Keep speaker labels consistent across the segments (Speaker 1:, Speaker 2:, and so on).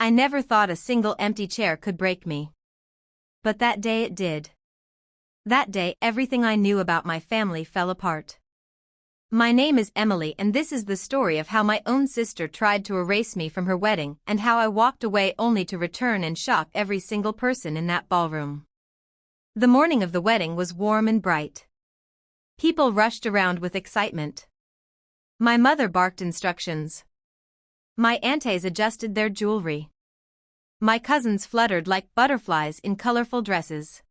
Speaker 1: I never thought a single empty chair could break me. But that day it did. That day everything I knew about my family fell apart. My name is Emily, and this is the story of how my own sister tried to erase me from her wedding and how I walked away only to return and shock every single person in that ballroom. The morning of the wedding was warm and bright. People rushed around with excitement. My mother barked instructions. My aunties adjusted their jewelry. My cousins fluttered like butterflies in colorful dresses.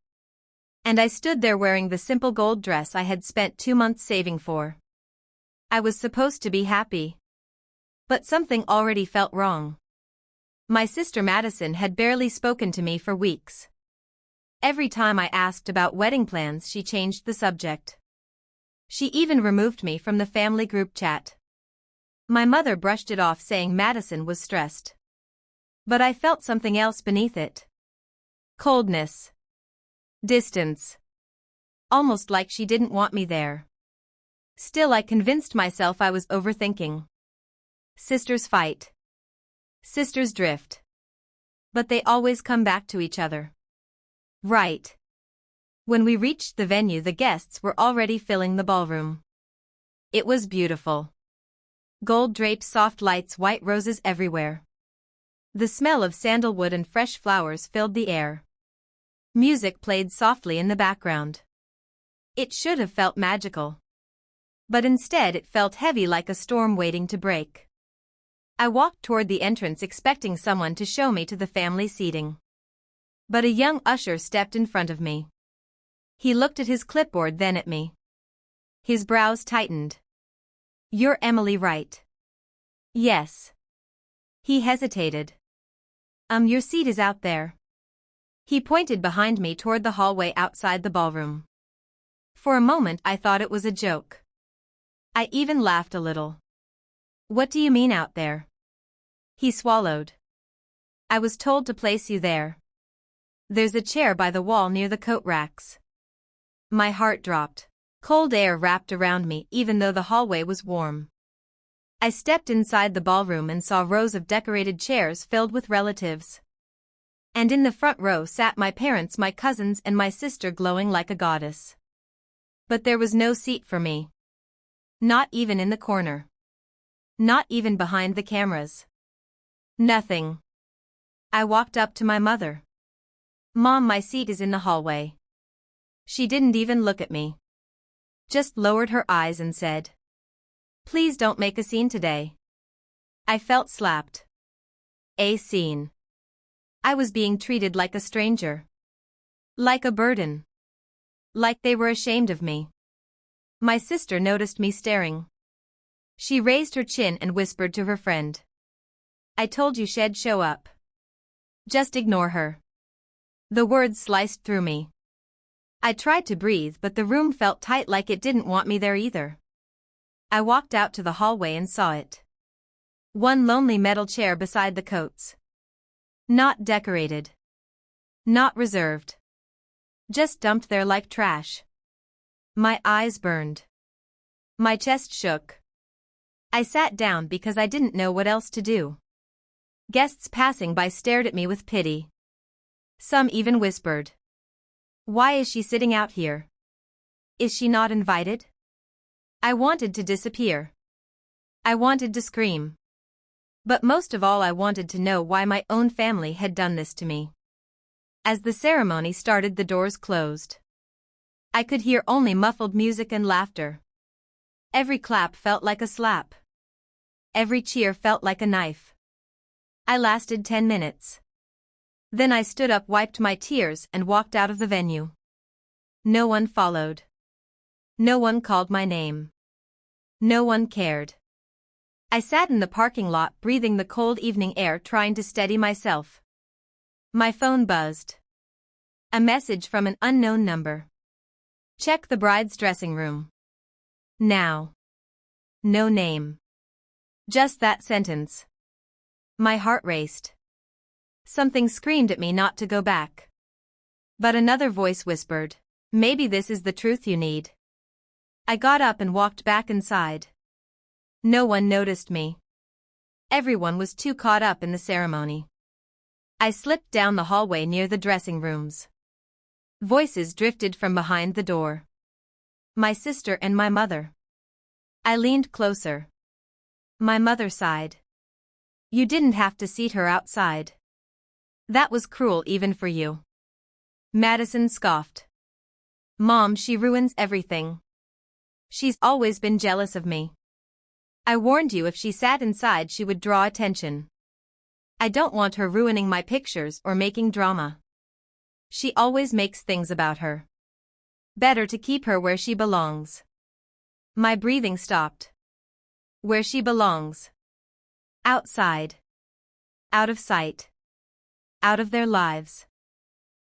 Speaker 1: And I stood there wearing the simple gold dress I had spent 2 months saving for. I was supposed to be happy. But something already felt wrong. My sister Madison had barely spoken to me for weeks. Every time I asked about wedding plans, she changed the subject. She even removed me from the family group chat. My mother brushed it off, saying Madison was stressed. But I felt something else beneath it. Coldness. Distance. Almost like she didn't want me there. Still, I convinced myself I was overthinking. Sisters fight. Sisters drift. But they always come back to each other. Right. When we reached the venue, the guests were already filling the ballroom. It was beautiful. Gold draped, soft lights, white roses everywhere. The smell of sandalwood and fresh flowers filled the air. Music played softly in the background. It should have felt magical. But instead it felt heavy, like a storm waiting to break. I walked toward the entrance expecting someone to show me to the family seating. But a young usher stepped in front of me. He looked at his clipboard, then at me. His brows tightened. "You're Emily, right?" "Yes." He hesitated. Your seat is out there." He pointed behind me toward the hallway outside the ballroom. For a moment I thought it was a joke. I even laughed a little. "What do you mean out there?" He swallowed. "I was told to place you there. There's a chair by the wall near the coat racks." My heart dropped. Cold air wrapped around me even though the hallway was warm. I stepped inside the ballroom and saw rows of decorated chairs filled with relatives. And in the front row sat my parents, my cousins, and my sister, glowing like a goddess. But there was no seat for me. Not even in the corner. Not even behind the cameras. Nothing. I walked up to my mother. "Mom, my seat is in the hallway." She didn't even look at me. Just lowered her eyes and said, "Please don't make a scene today." I felt slapped. A scene. I was being treated like a stranger. Like a burden. Like they were ashamed of me. My sister noticed me staring. She raised her chin and whispered to her friend. "I told you she'd show up. Just ignore her." The words sliced through me. I tried to breathe, but the room felt tight, like it didn't want me there either. I walked out to the hallway and saw it. One lonely metal chair beside the coats. Not decorated. Not reserved. Just dumped there like trash. My eyes burned. My chest shook. I sat down because I didn't know what else to do. Guests passing by stared at me with pity. Some even whispered, "Why is she sitting out here? Is she not invited?" I wanted to disappear. I wanted to scream. But most of all, I wanted to know why my own family had done this to me. As the ceremony started, the doors closed. I could hear only muffled music and laughter. Every clap felt like a slap. Every cheer felt like a knife. I lasted 10 minutes. Then I stood up, wiped my tears, and walked out of the venue. No one followed. No one called my name. No one cared. I sat in the parking lot, breathing the cold evening air, trying to steady myself. My phone buzzed. A message from an unknown number. "Check the bride's dressing room. Now." No name. Just that sentence. My heart raced. Something screamed at me not to go back. But another voice whispered, "Maybe this is the truth you need." I got up and walked back inside. No one noticed me. Everyone was too caught up in the ceremony. I slipped down the hallway near the dressing rooms. Voices drifted from behind the door. My sister and my mother. I leaned closer. My mother sighed. You didn't have to seat her outside. That was cruel even for you. Madison scoffed. Mom, she ruins everything. She's always been jealous of me. I warned you if she sat inside she would draw attention. I don't want her ruining my pictures or making drama. She always makes things about her. Better to keep her where she belongs. My breathing stopped. Where she belongs. Outside. Out of sight. Out of their lives.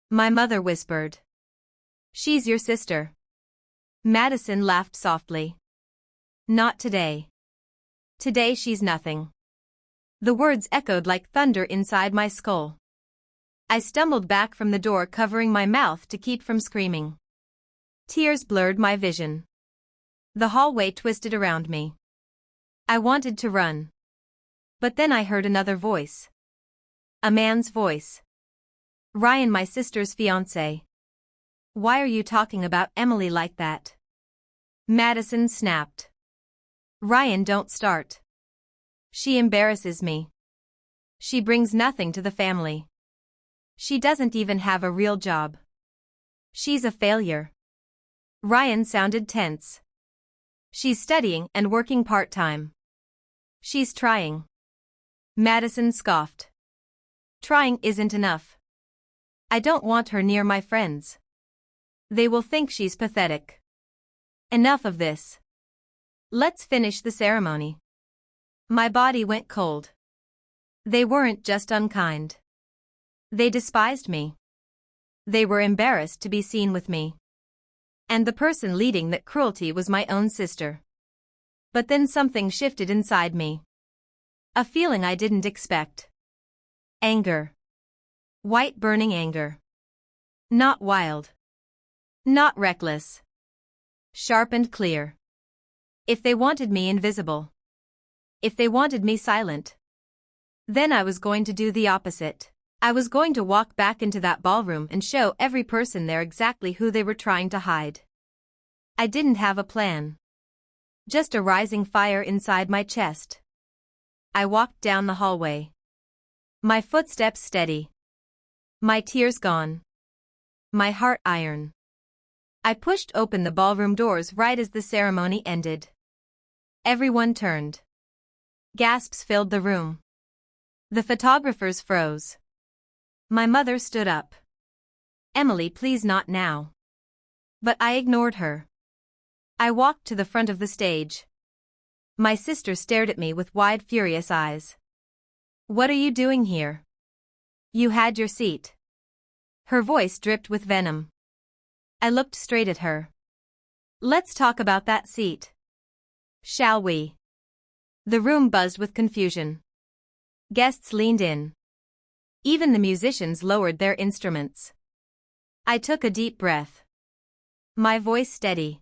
Speaker 1: My mother whispered. She's your sister. Madison laughed softly. Not today. Today she's nothing. The words echoed like thunder inside my skull. I stumbled back from the door, covering my mouth to keep from screaming. Tears blurred my vision. The hallway twisted around me. I wanted to run. But then I heard another voice. A man's voice. Ryan, my sister's fiancé. Why are you talking about Emily like that? Madison snapped. Ryan, don't start. She embarrasses me. She brings nothing to the family. She doesn't even have a real job. She's a failure. Ryan sounded tense. She's studying and working part-time. She's trying. Madison scoffed. Trying isn't enough. I don't want her near my friends. They will think she's pathetic. Enough of this. Let's finish the ceremony. My body went cold. They weren't just unkind. They despised me. They were embarrassed to be seen with me. And the person leading that cruelty was my own sister. But then something shifted inside me. A feeling I didn't expect. Anger. White burning anger. Not wild. Not reckless. Sharp and clear. If they wanted me invisible. If they wanted me silent. Then I was going to do the opposite. I was going to walk back into that ballroom and show every person there exactly who they were trying to hide. I didn't have a plan. Just a rising fire inside my chest. I walked down the hallway. My footsteps steady. My tears gone. My heart iron. I pushed open the ballroom doors right as the ceremony ended. Everyone turned. Gasps filled the room. The photographers froze. My mother stood up. Emily, please, not now. But I ignored her. I walked to the front of the stage. My sister stared at me with wide, furious eyes. What are you doing here? You had your seat. Her voice dripped with venom. I looked straight at her. Let's talk about that seat. Shall we? The room buzzed with confusion. Guests leaned in. Even the musicians lowered their instruments. I took a deep breath. My voice steady.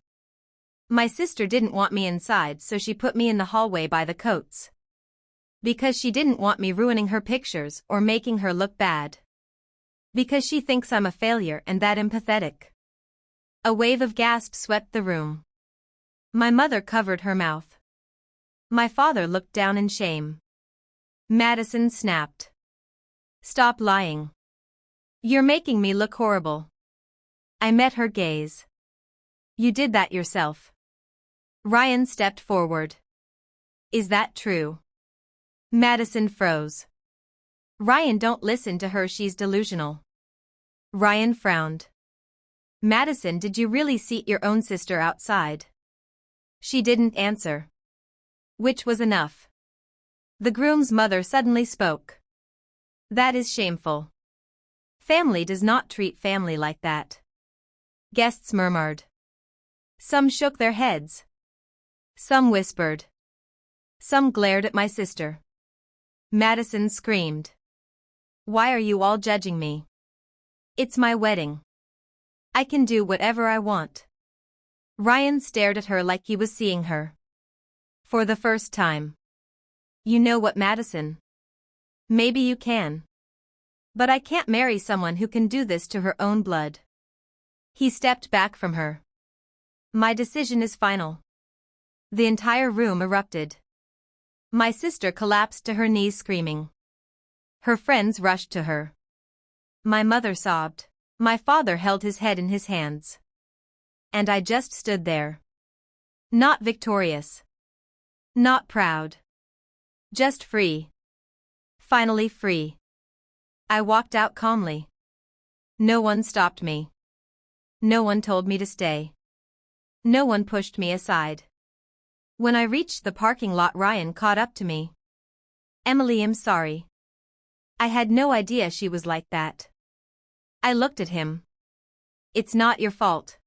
Speaker 1: My sister didn't want me inside, so she put me in the hallway by the coats. Because she didn't want me ruining her pictures or making her look bad. Because she thinks I'm a failure and that I'm pathetic. A wave of gasps swept the room. My mother covered her mouth. My father looked down in shame. Madison snapped. Stop lying. You're making me look horrible. I met her gaze. You did that yourself. Ryan stepped forward. Is that true? Madison froze. Ryan, don't listen to her, she's delusional. Ryan frowned. Madison, did you really seat your own sister outside? She didn't answer. Which was enough. The groom's mother suddenly spoke. That is shameful. Family does not treat family like that. Guests murmured. Some shook their heads. Some whispered. Some glared at my sister. Madison screamed. Why are you all judging me? It's my wedding. I can do whatever I want. Ryan stared at her like he was seeing her. For the first time. You know what, Madison? Maybe you can. But I can't marry someone who can do this to her own blood. He stepped back from her. My decision is final. The entire room erupted. My sister collapsed to her knees screaming. Her friends rushed to her. My mother sobbed. My father held his head in his hands. And I just stood there. Not victorious. Not proud. Just free. Finally free. I walked out calmly. No one stopped me. No one told me to stay. No one pushed me aside. When I reached the parking lot, Ryan caught up to me. Emily, I'm sorry. I had no idea she was like that. I looked at him. It's not your fault.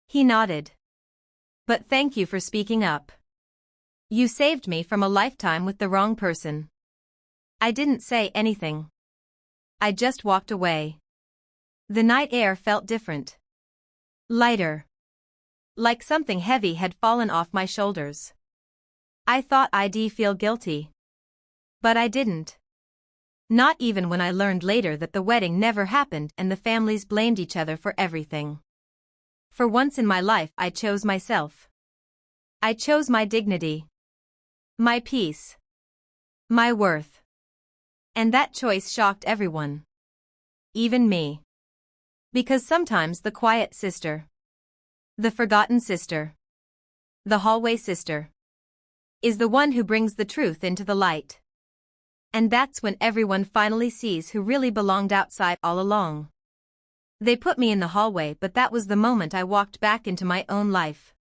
Speaker 1: He nodded. But thank you for speaking up. You saved me from a lifetime with the wrong person. I didn't say anything. I just walked away. The night air felt different. Lighter. Like something heavy had fallen off my shoulders. I thought I'd feel guilty. But I didn't. Not even when I learned later that the wedding never happened and the families blamed each other for everything. For once in my life, I chose myself. I chose my dignity. My peace. My worth. And that choice shocked everyone. Even me. Because sometimes the quiet sister, the forgotten sister, the hallway sister, is the one who brings the truth into the light. And that's when everyone finally sees who really belonged outside all along. They put me in the hallway, but that was the moment I walked back into my own life.